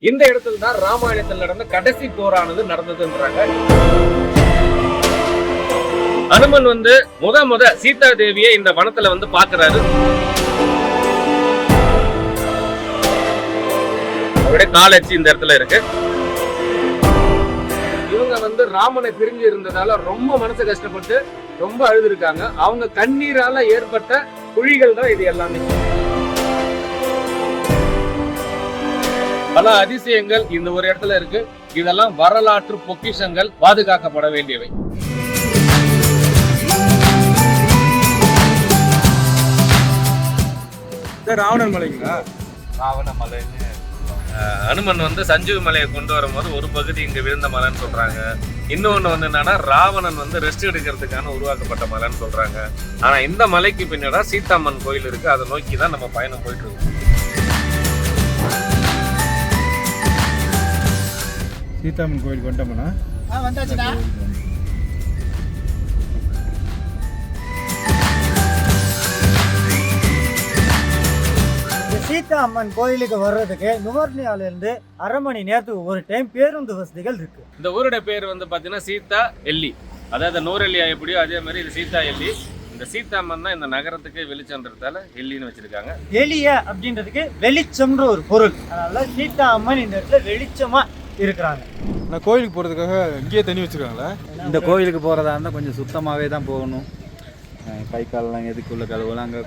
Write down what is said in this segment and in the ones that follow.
இந்த இடத்துல தான் ராமாயணத்தில் நடந்த கடைசி போரானது நடந்ததுன்றாங்க. அனுமன் வந்து முத சீதா தேவியை இந்த வனத்துல வந்து பாக்குறாரு. அவருடைய காலச்சி இந்த இடத்துல இருக்கு. இவங்க வந்து ராமனை பிரிஞ்சு இருந்ததால ரொம்ப மனசு கஷ்டப்பட்டு ரொம்ப அழுதுருக்காங்க. அவங்க கண்ணீரால ஏற்பட்ட குழிகள் தான் இது எல்லாமே. பல அதிசயங்கள் இந்த ஒரு இடத்துல இருக்கு. இதெல்லாம் வரலாற்று பொக்கிஷங்கள், பாதுகாக்கப்பட வேண்டியவை. ராவணன் மலைங்களா? ராவண மலைன்னு அனுமன் வந்து சஞ்சீவி மலையை கொண்டு வரும்போது ஒரு பகுதி இங்க விழுந்த மலைன்னு சொல்றாங்க. இன்னொன்னு வந்து என்னன்னா ராவணன் வந்து ரெஸ்ட் எடுக்கிறதுக்கான உருவாக்கப்பட்ட மலைன்னு சொல்றாங்க. ஆனா இந்த மலைக்கு பின்னாடி சீதாம்மன் கோயில் இருக்கு. அதை நோக்கி தான் நம்ம பயணம் போயிட்டு இருக்கோம். சீதாம்மன் கோயிலுக்கு வந்துட்டோம்னா வந்தாச்சுண்ணா. சீதா அம்மன் கோயிலுக்கு வர்றதுக்கு நுவர்னியாலிருந்து அரை மணி நேரத்துக்கு ஒரு டைம் பேருந்து வசதிகள் இருக்கு. இந்த ஊரோட பேர் வந்து பாத்தீங்கன்னா சீதா எல்லி. அதாவது நூரெல்லியா எப்படியோ அதே மாதிரி இது சீதா எல்லி. இந்த சீதாம்மன் தான் இந்த நகரத்துக்கு வெளிச்சம்ன்றதால எல்லின்னு வச்சிருக்காங்க. எலிய அப்படின்றதுக்கு வெளிச்சம்ன்ற ஒரு பொருள். அதனால சீதா அம்மன் இந்த இடத்துல வெளிச்சமா இருக்கிறாங்க. நான் கோயிலுக்கு போகிறதுக்காக இங்கேயே தண்ணி வச்சுருக்காங்களா? இந்த கோயிலுக்கு போகிறதா இருந்தால் கொஞ்சம் சுத்தமாகவே தான் போகணும். கை காலெலாம் எதுக்குள்ள கழுவலாம். அங்கே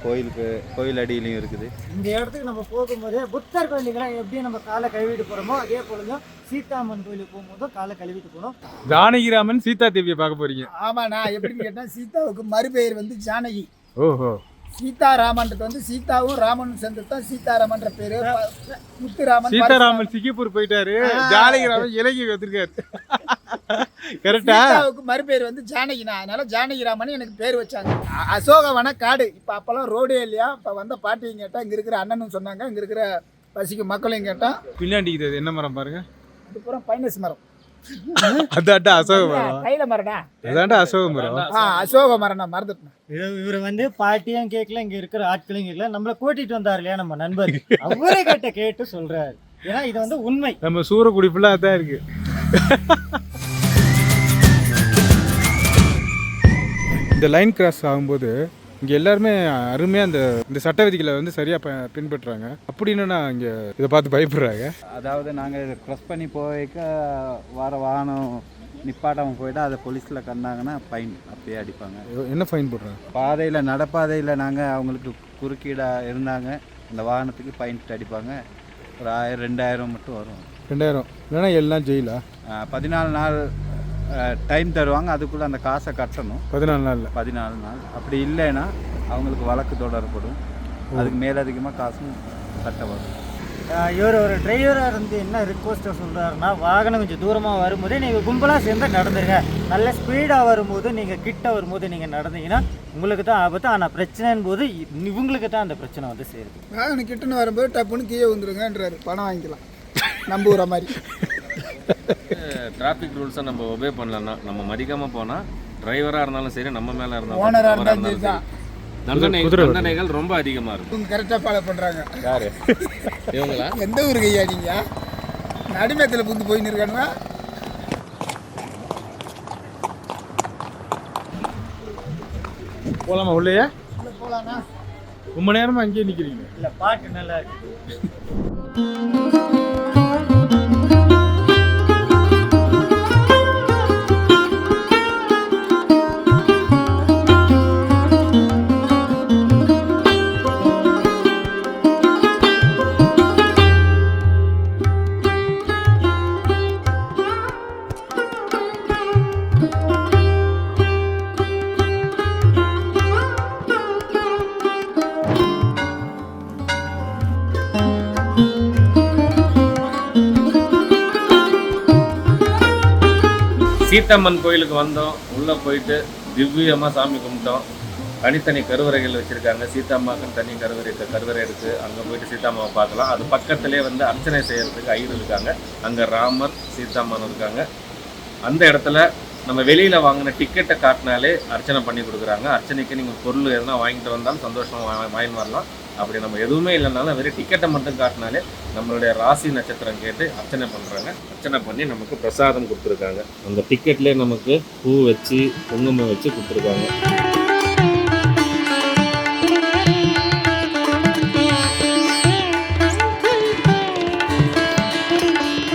கோயில் அடியிலையும் இருக்குது. இந்த இடத்துக்கு நம்ம போகும்போது புத்தர் கோயிலுக்கெல்லாம் எப்படி நம்ம காலை கழுவிட்டு போகிறோமோ அதே போல சீதாம்மன் கோயிலுக்கு போகும்போதும் காலை கழுவிட்டு போகணும். ஜானகிராமன் சீதா தேவியை பார்க்க போறீங்க? ஆமாண்ணா. எப்படின்னு கேட்டால் சீதாவுக்கு மறுபெயர் வந்து ஜானகி. ஓஹோ. சீதாராமன்றது வந்து சீதாவும் ராமனும் சேர்ந்து தான் சீதாராமன்ற பேரு. முத்துராமன் சீதாராமன் சிங்கப்பூர் போயிட்டாரு. ஜானகிராமன் இலங்கை வந்திருக்காரு. கரெக்டா? சீதாவுக்கு மறுபெயர் வந்து ஜானகினா. அதனால ஜானகிராமன் எனக்கு பேர் வச்சாங்க. அசோகவன காடு. இப்போ அப்பெல்லாம் ரோடே இல்லையா. இப்போ வந்த பாட்டியும் கேட்டால் இங்கே இருக்கிற அண்ணனும் சொன்னாங்க. இங்கே இருக்கிற பசிக்கு மக்களையும் கேட்டால் பின்னாடி இது என்ன மரம் பாருங்க. அது பூரா பைனஸ் மரம். அதாண்டா அசோக மரம். கையில மரடா. அதாண்டா அசோக மரம். அசோக மரம் நான் மறந்துட்டேன். இவர் வந்து பாட்டியும் கேட்கல, இங்க இருக்கிற ஆட்களையும் கேட்கல, நம்மள கூட்டிட்டு வந்தார் இல்லையா நம்ம நண்பர், அவரே கேட்டு சொல்றாரு. ஏன்னா இது வந்து உண்மை. நம்ம சூரக்குடி ஃபுல்லா அதான் இருக்கு. இந்த லைன் கிராஸ் ஆகும்போது இங்கே எல்லாருமே அருமையாக இந்த சட்ட விதிகளை வந்து சரியாக பின்பற்றுறாங்க. அப்படின்னு இங்கே இதை பார்த்து பயப்படுறாங்க. அதாவது நாங்கள் க்ராஸ் பண்ணி போய்க்க வர வாகனம் நிப்பாட்டாமல் போயிட்டா அதை போலீஸில் கண்டாங்கன்னா ஃபைன் அப்பயே அடிப்பாங்க. என்ன ஃபைன் போடுறாங்க? பாதையில் நடைபாதையில் நாங்கள் அவங்களுக்கு குறுக்கீடாக இருந்தாங்க அந்த வாகனத்துக்கு ஃபைன் அடிப்பாங்க. ஒரு 1000 2000 மட்டும் வரும். 2000 இல்லைன்னா எல்லாம் ஜெயிலா? 14 நாள் டைம் தருவாங்க. அதுக்குள்ளே அந்த காசை கட்டணும். 14 நாளில் 14 நாள். அப்படி இல்லைன்னா அவங்களுக்கு வழக்கு தொடரப்படும். அதுக்கு மேலதிகமாக காசும் கட்ட வரும். இவர் ஒரு டிரைவராக இருந்து என்ன ரிக்வஸ்ட்டாக சொல்கிறாருன்னா, வாகனம் கொஞ்சம் தூரமாக வரும்போதே நீங்கள் கும்பலாக சேர்ந்து நடந்துருங்க. நல்ல ஸ்பீடாக வரும்போது நீங்கள் கிட்ட வரும்போது நீங்கள் நடந்தீங்கன்னா உங்களுக்கு தான் ஆபத்து. ஆனால் பிரச்சனைன்னு போது இவங்களுக்கு தான் அந்த பிரச்சனை வந்து சேருது. வாகனம் கிட்டன்னு வரும்போது டப்புன்னு கீழே வந்துருங்கன்றாரு. பணம் வாங்கிக்கலாம் நம்ப ஊற மாதிரி. டிராஃபிக் ரூல்ஸை நம்ம ஒபே பண்ணலன்னா, நம்ம மதிக்காமல் போனால் டிரைவராக இருந்தாலும் சரி, நம்ம மேலே ஓனராக இருந்தாலும் இருந்தாலும் சரி, தண்டனைகள் ரொம்ப அதிகமாக இருக்கும். இவங்க கரெக்டாக ஃபாலோ பண்ணுறாங்க. யாரு இவங்களா? எந்த ஊருக்கு ஐயா நீங்கள்? நடுமேத்தில் புந்து போயின்னு இருக்கானுங்க. போகலாமா உள்ளேயே? போகலாண்ணா. ரொம்ப நேரமாக அங்கேயே நிற்கிறீங்க. இல்லை, பாட்டு நல்லா இருக்குது. சீதாம்மன் கோயிலுக்கு வந்தோம். உள்ளே போயிட்டு திவ்யமாக சாமி கும்பிட்டோம். தனித்தனி கருவறைகள் வச்சுருக்காங்க. சீதாம்மாவுக்குன்னு தனி கருவறை இருக்குது. அங்கே போயிட்டு சீதாம்மாவை பார்க்கலாம். அது பக்கத்துலேயே வந்து அர்ச்சனை செய்கிறதுக்கு ஐயர் இருக்காங்க. அங்கே ராமர் சீதாம்மன் இருக்காங்க. அந்த இடத்துல நம்ம வெளியில் வாங்கின டிக்கெட்டை காட்டினாலே அர்ச்சனை பண்ணி கொடுக்குறாங்க. அர்ச்சனைக்கு நீங்கள் பொருள் எதுனா வாங்கிட்டு வந்தாலும் சந்தோஷமாக வாங்கிட்டு வரலாம். அப்படி நம்ம எதுவுமே இல்லைனாலும் வெறும் டிக்கெட்டை மட்டும் காட்டினாலே நம்மளுடைய ராசி நட்சத்திரம் கேட்டு அர்ச்சனை பண்ணுறாங்க. அர்ச்சனை பண்ணி நமக்கு பிரசாதம் கொடுத்துருக்காங்க. அந்த டிக்கெட்லேயே நமக்கு பூ வச்சு குங்குமம் வச்சு கொடுத்துருக்காங்க.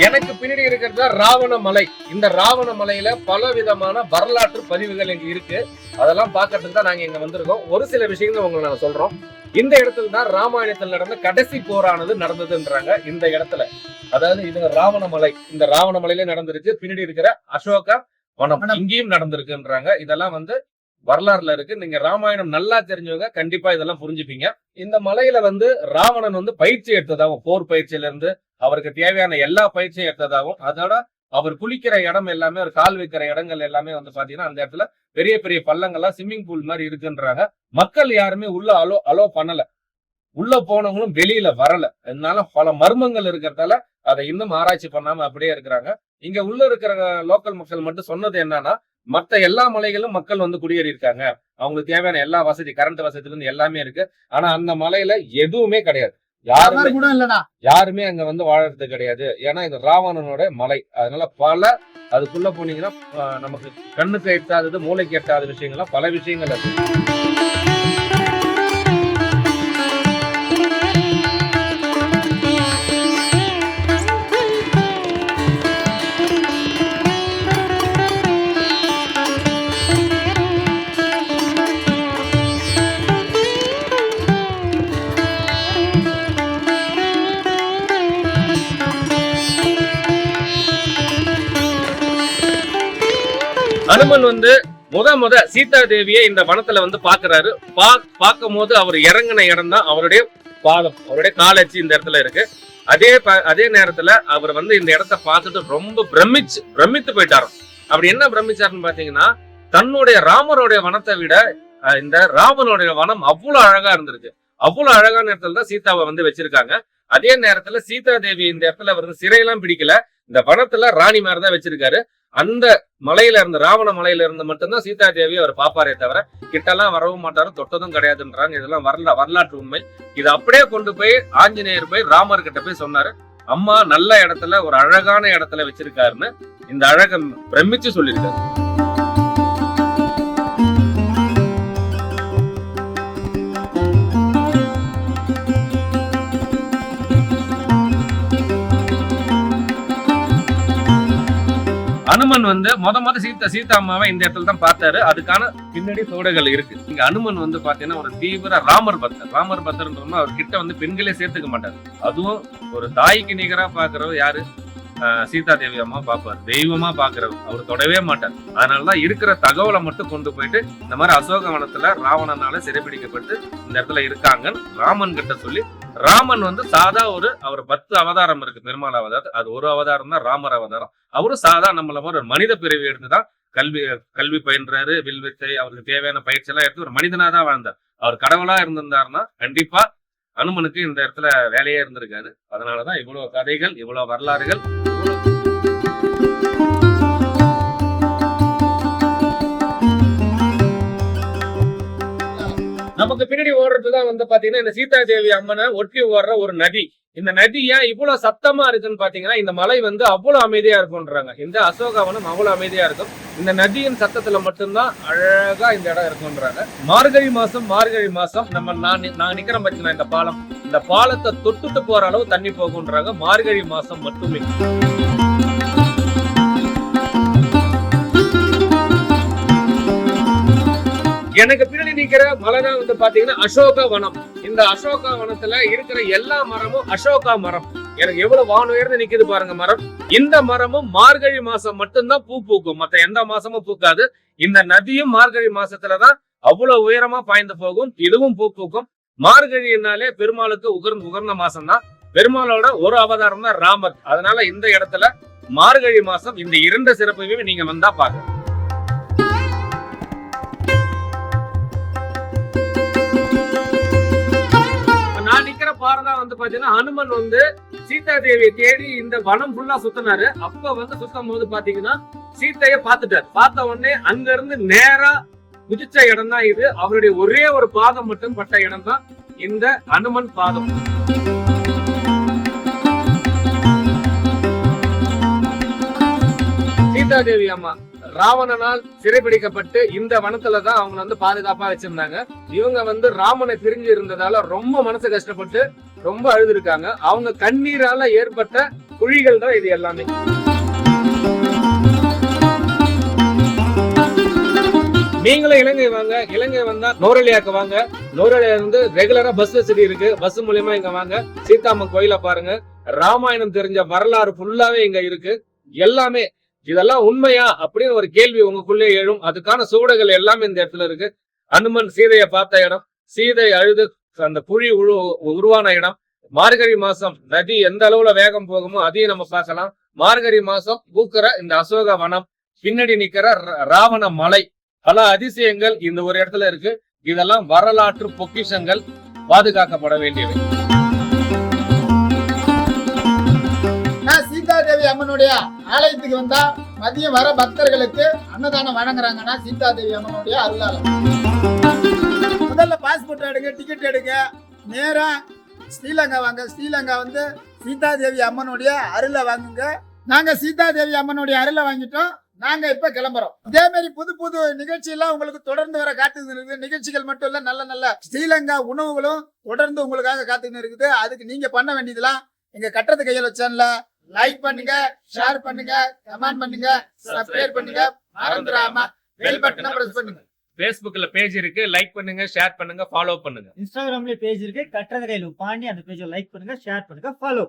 எனக்கு பின்னாடி இருக்கிறது ராவண மலை. இந்த ராவண மலையில பல விதமான வரலாற்று பதிவுகள் இங்க இருக்கு. அதெல்லாம் பார்க்கறதுக்கு தான் நாங்க இங்க வந்திருக்கோம். ஒரு சில விஷயங்கள் உங்களுக்கு நாங்க சொல்றோம். இந்த இடத்துல தான் ராமாயணத்தில் நடந்த கடைசி போரானது நடந்ததுன்றாங்க. இந்த இடத்துல, அதாவது இது ராவண மலை. இந்த ராவண மலையில நடந்திருக்கு. பின்னாடி இருக்கிற அசோக வனம் இங்கேயும் நடந்திருக்குன்றாங்க. இதெல்லாம் வந்து வரலாறுல இருக்கு. நீங்க ராமாயணம் நல்லா தெரிஞ்சவங்க கண்டிப்பா இதெல்லாம் புரிஞ்சுப்பீங்க. இந்த மலையில வந்து ராவணன் வந்து பயிற்சி எடுத்ததாகவும், போர் பயிற்சியில இருந்து அவருக்கு தேவையான எல்லா பயிற்சியும் எடுத்ததாகவும், அதோட அவர் குளிக்கிற இடம் எல்லாமே, ஒரு கால் வைக்கிற இடங்கள் எல்லாமே வந்து பாத்தீங்கன்னா அந்த இடத்துல பெரிய பெரிய பள்ளங்கள்லாம் ஸ்விம்மிங் பூல் மாதிரி இருக்குன்றாங்க. மக்கள் யாருமே உள்ள அலோ பண்ணல. உள்ள போனவங்களும் வெளியில வரல. அதனால பல மர்மங்கள் இருக்கிறதால அதை இன்னும் ஆராய்ச்சி பண்ணாம அப்படியே இருக்கிறாங்க. இங்க உள்ள இருக்கிற லோக்கல் மக்கள் மட்டும் சொன்னது என்னன்னா, மற்ற எல்லா மலைகளும் மக்கள் வந்து குடியேறி இருக்காங்க. அவங்களுக்கு தேவையான எல்லா வசதி, கரண்ட் வசதியில இருந்து எல்லாமே இருக்கு. ஆனா அந்த மலையில எதுவுமே கிடையாது. யாருமே அங்க வந்து வாழறது கிடையாது. ஏன்னா இது ராவணனோட மலை. அதனால அதுக்குள்ள போனீங்கன்னா நமக்கு கண்ணுக்கு எட்டாதது, மூளைக்கு எட்டாத விஷயங்கள்லாம் பல விஷயங்கள் இருக்கு. அனுமன் வந்து முத சீதா தேவியை இந்த வனத்துல வந்து பாக்குறாரு. பார்க்கும் போது அவர் இறங்கின இடம் தான் அவருடைய பாதம், அவருடைய காலச்சி இந்த இடத்துல இருக்கு. அதே நேரத்துல அவர் வந்து இந்த இடத்த பார்த்துட்டு ரொம்ப பிரமித்து போயிட்டாராம். அப்படி என்ன பிரமிச்சாருன்னு பாத்தீங்கன்னா, தன்னுடைய ராமருடைய வனத்தை விட இந்த ராமனுடைய வனம் அவ்வளவு அழகா இருந்திருக்கு. அவ்வளவு அழகான இடத்துல தான் சீதாவை வந்து வச்சிருக்காங்க. அதே நேரத்துல சீதா தேவி இந்த இடத்துல வந்து சிறையெல்லாம் பிடிக்கல, இந்த வனத்துல ராணி மாதிரிதான் வச்சிருக்காரு. அந்த மலையில இருந்து, ராவண மலையில இருந்து மட்டும்தான் சீதா தேவி அவர் பாப்பாரே தவிர கிட்டெல்லாம் வரவும் மாட்டாரு, தொட்டதும் கிடையாதுன்றாங்க. இதெல்லாம் வரலாற்று உண்மை. இது அப்படியே கொண்டு போய் ஆஞ்சநேயர் போய் ராமர் கிட்ட போய் சொன்னாரு, அம்மா நல்ல இடத்துல, ஒரு அழகான இடத்துல வச்சிருக்காருன்னு இந்த அழகம் பிரமிச்சு சொல்லியிருக்காரு. அனுமன் வந்து முத சீதா அம்மாவை இந்த இடத்துல தான் பார்த்தாரு. அதுக்கான பின்னாடி சோடைகள் இருக்கு. இங்க அனுமன் வந்து பாத்தீங்கன்னா ஒரு தீவிர ராமர் பக்தர்ன்றோம்னா அவர் கிட்ட வந்து பெண்களே சேர்த்துக்க மாட்டாரு. அதுவும் ஒரு தாய்க்கு நிகரா பாக்குறவர் யாரு? சீதா தேவி அம்மா பாப்பாரு, தெய்வமா பாக்குறவர். அவர் தொடவே மாட்டார். அதனாலதான் இருக்கிற தகவலை மட்டும் கொண்டு போயிட்டு இந்த மாதிரி அசோகவனத்துல ராவணனால சிறைப்பிடிக்கப்பட்டு இந்த இடத்துல இருக்காங்கன்னு ராமன் கிட்ட சொல்லி, ராமன் வந்து சாதா அவர் 10 அவதாரம் இருக்கு, பெருமாள் அவதாரம். அது ஒரு அவதாரம் தான் ராமர் அவதாரம். அவரும் சாதா நம்மள மாதிரி ஒரு மனித பிறவி எடுத்துதான் கல்வி பயின்றாரு, வில்வித்தை, அவருக்கு தேவையான பயிற்சி எல்லாம் எடுத்து ஒரு மனிதனா தான் வாழ்ந்தார். அவர் கடவுளா இருந்திருந்தாருன்னா கண்டிப்பா அனுமனுக்கு இந்த இடத்துல வேலையே இருந்திருக்காரு. அதனாலதான் இவ்வளவு கதைகள், இவ்வளவு வரலாறுகள். நமக்கு பின்னாடி ஓடுறதுதான் வந்து பாத்தீங்கன்னா இந்த சீதா தேவி அம்மனை ஒட்டி ஓடுற ஒரு நதி. இந்த நதி ஏன் இவ்வளவு சத்தமா இருக்குன்னு பாத்தீங்கன்னா, இந்த மலை வந்து அவ்வளவு அமைதியா இருக்கும்ன்றாங்க. இந்த அசோகவனம் அவ்வளவு அமைதியா இருக்கும். இந்த நதியின் சத்தத்துல மட்டும்தான் அழகா இந்த இடம் இருக்கும்ன்றாங்க. மார்கழி மாசம் நான் நிக்கிறேன் பாத்தீங்கன்னா இந்த பாலத்தை தொட்டுட்டு போற அளவு தண்ணி போகும்ன்றாங்க. மார்கழி மாசம் மட்டுமே. எனக்கு பின்னாடி நிக்கிற மலைதான் வந்து பாத்தீங்கன்னா அசோக வனம். இந்த அசோக வனத்துல இருக்கிற எல்லா மரமும் அசோகா மரம். எனக்கு எவ்வளவு வான் உயர்ந்து நிக்குது பாருங்க மரம். இந்த மரமும் மார்கழி மாசம் மட்டும்தான் பூ பூக்கும், மத்த எந்த மாசமும் பூக்காது. இந்த நதியும் மார்கழி மாசத்துலதான் அவ்வளவு உயரமா பாய்ந்து போகும். இதுவும் பூ பூக்கும். மார்கழினாலே பெருமாளுக்கு உகர்ந்த மாசம் தான். பெருமாளோட ஒரு அவதாரம் தான் ராமர். அதனால இந்த இடத்துல மார்கழி மாசம் இந்த 2 சிறப்பையும் நீங்க வந்தா பாருங்க. நான் நிக்கிற பாறைதான் வந்து பாத்தீங்கன்னா அனுமன் வந்து சீதா தேவியை தேடி இந்த வனம் ஃபுல்லா சுத்தினாரு. அப்ப வந்து சுத்தும் போது பாத்தீங்கன்னா சீத்தைய பாத்துட்டாரு. பார்த்த உடனே அங்க இருந்து நேரா குதிச்ச இடம் தான் இது. அவருடைய ஒரே ஒரு பாதம் மட்டும் பட்ட இடம் தான் இந்த அனுமன் பாதம். சீதாதேவி அம்மா ராவணனால் சிறைபிடிக்கப்பட்டு இந்த வனத்துல தான் அவங்க வந்து பாதுகாப்பா வச்சிருந்தாங்க. இவங்க வந்து ராமனை பிரிஞ்சு இருந்ததால ரொம்ப மனசு கஷ்டப்பட்டு ரொம்ப அழுதுருக்காங்க. அவங்க கண்ணீரால ஏற்பட்ட குழிகள் தான் இது எல்லாமே. நீங்களும் இலங்கை வாங்க. இலங்கை வந்தா நோரலியாக்கு வாங்க. நோரலியா வந்து ரெகுலரா பஸ் வசதி இருக்கு. பஸ் மூலியமா இங்க வாங்க. சீதாம்மன் கோயில பாருங்க. ராமாயணம் தெரிஞ்ச வரலாறு ஃபுல்லாவே இங்க இருக்கு. எல்லாமே இதெல்லாம் உண்மையா அப்படின்னு ஒரு கேள்வி உங்களுக்குள்ளே எழும். அதுக்கான சூடுகள் எல்லாமே இந்த இடத்துல இருக்கு. அனுமன் சீதையை பார்த்த இடம், சீதை அழுது அந்த குழி உருவான இடம். மார்கழி மாசம் நதி எந்த அளவுல வேகம் போகுமோ அதையும் நம்ம பார்க்கலாம். மார்கழி மாசம் பூக்கிற இந்த அசோக வனம், பின்னாடி நிக்கிற ராவண மலை, பல அதிசயங்கள் இந்த ஒரு இடத்துல இருக்கு. இதெல்லாம் வரலாற்று பொக்கிஷங்கள், பாதுகாக்கப்பட வேண்டியவை. சீதாதேவி அம்மனுடைய ஆலயத்துக்கு வந்தா மதியம் வர பக்தர்களுக்கு அன்னதானம் வழங்குறாங்கன்னா சீதாதேவி அம்மனுடைய அருளால. முதல்ல பாஸ்போர்ட் எடுங்க, டிக்கெட் எடுங்க, நேரா ஸ்ரீலங்கா வாங்க. ஸ்ரீலங்கா வந்து சீதாதேவி அம்மனுடைய அருளை வாங்குங்க. நாங்க சீதாதேவி அம்மனுடைய அருளை வாங்கிட்டோம். நாங்க இப்ப கிளம்புறோம். இதே மாதிரி புது புது நிகழ்ச்சி எல்லாம் உங்களுக்கு தொடர்ந்து வர காத்துக்கிட்டு இருக்குது. நிகழ்ச்சிகள் மட்டும் இல்ல, நல்ல நல்ல ஸ்ரீலங்கா உணவுகளும் தொடர்ந்து உங்களுக்காக காத்துக்கிட்டு இருக்குது. அதுக்கு நீங்க பண்ண வேண்டியதெல்லாம் எங்க கட்டுறது கையில் வச்சான்ல லைக் பண்ணுங்க, ஷேர் பண்ணுங்க, கமெண்ட் பண்ணுங்க, சப்ஸ்கிரைப் பண்ணுங்க, மறந்துடாம பெல் பட்டனை பிரஸ் பண்ணுங்க. Facebookல பேஜ் இருக்கு, லைக் பண்ணுங்க, ஷேர் பண்ணுங்க, ஃபாலோ பண்ணுங்க. இன்ஸ்டாகிராம்லயே பேஜ் இருக்கு, கட்டுறது கையில் பாண்டி. அந்த பேஜை லைக் பண்ணுங்க, ஷேர் பண்ணுங்க, ஃபாலோ